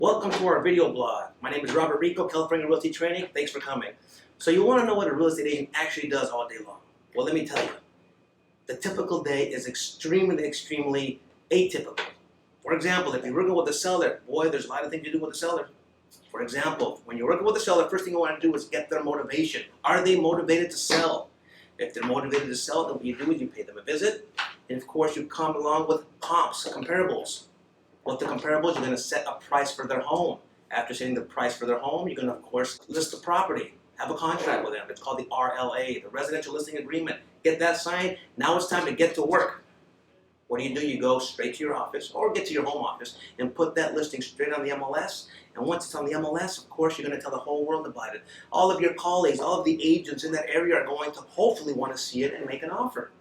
Welcome to our video blog. My name is Rico, California Realty Training. Thanks for coming. So you want to know what a real estate agent actually does all day long? Well, let me tell you. The typical day is extremely atypical. For example, if you're working with a seller, boy, there's a lot of things you do with a seller. For example, when you're working with a seller, first thing you want to do is get their motivation. Are they motivated to sell? If they're motivated to sell, then what you do is you pay them a visit. And of course, you come along with comps, comparables. With the comparables, you're going to set a price for their home. After setting the price for their home, you're going to, of course, list the property. Have a contract with them. It's called the RLA, the Residential Listing Agreement. Get that signed. Now it's time to get to work. What do? You go straight to your office or get to your home office and put that listing straight on the MLS. And once it's on the MLS, of course, you're going to tell the whole world about it. All of your colleagues, all of the agents in that area are going to hopefully want to see it and make an offer.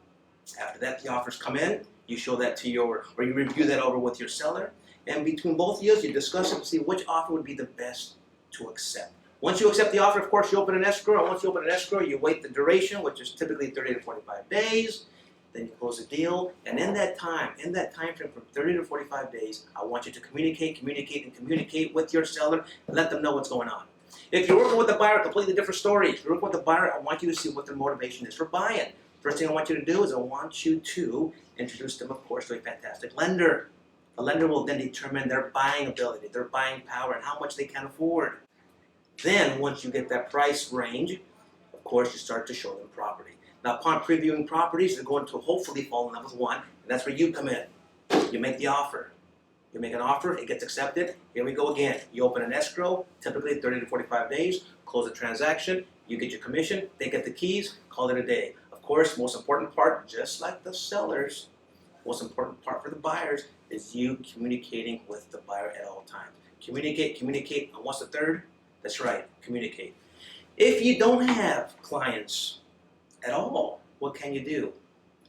After that, the offers come in. You show that to or you review that over with your seller. And between both of you discuss it to see which offer would be the best to accept. Once you accept the offer, of course, you open an escrow. And once you open an escrow, you wait the duration, which is typically 30 to 45 days. Then you close the deal. And in that time frame from 30 to 45 days, I want you to communicate with your seller and let them know what's going on. If you're working with a buyer, completely different story. If you're working with a buyer, I want you to see what their motivation is for buying. First thing I want you to do is I want you to introduce them, of course, to a fantastic lender. The lender will then determine their buying ability, their buying power, and how much they can afford. Then, once you get that price range, of course, you start to show them property. Now, upon previewing properties, they're going to hopefully fall in love with one, and that's where you come in. You make the offer. You make an offer, it gets accepted. Here we go again. You open an escrow, typically 30 to 45 days, close the transaction, you get your commission, they get the keys, call it a day. Of course, most important part, just like the sellers, most important part for the buyers is you communicating with the buyer at all times. Communicate, and what's the third? That's right, communicate. If you don't have clients at all, what can you do?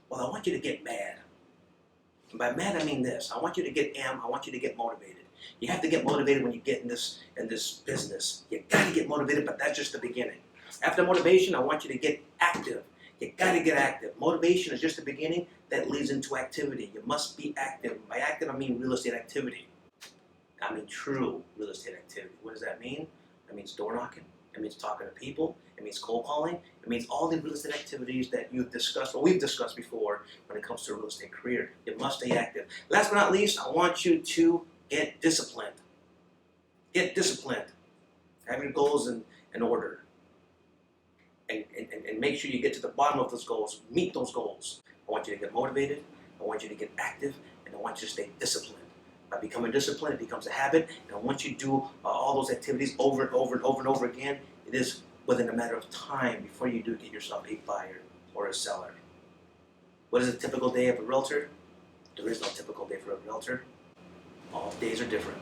Well, I want you to get mad. And by mad, I mean this. I want you to get I want you to get motivated. You have to get motivated when you get in this business. You got to get motivated, but that's just the beginning. After motivation, I want you to get active. You got to get active. Motivation is just the beginning. That leads into activity. You must be active. By active, I mean real estate activity. I mean true real estate activity. What does that mean? That means door knocking. It means talking to people. It means cold calling. It means all the real estate activities that you've discussed, or we've discussed before when it comes to a real estate career. You must stay active. Last but not least, I want you to get disciplined. Get disciplined. Have your goals in order. And make sure you get to the bottom of those goals. Meet those goals. I want you to get motivated. I want you to get active. And I want you to stay disciplined. By becoming disciplined, it becomes a habit. And once you do all those activities over and over again, it is within a matter of time before you do get yourself a buyer or a seller. What is a typical day of a realtor? There is no typical day for a realtor. All days are different.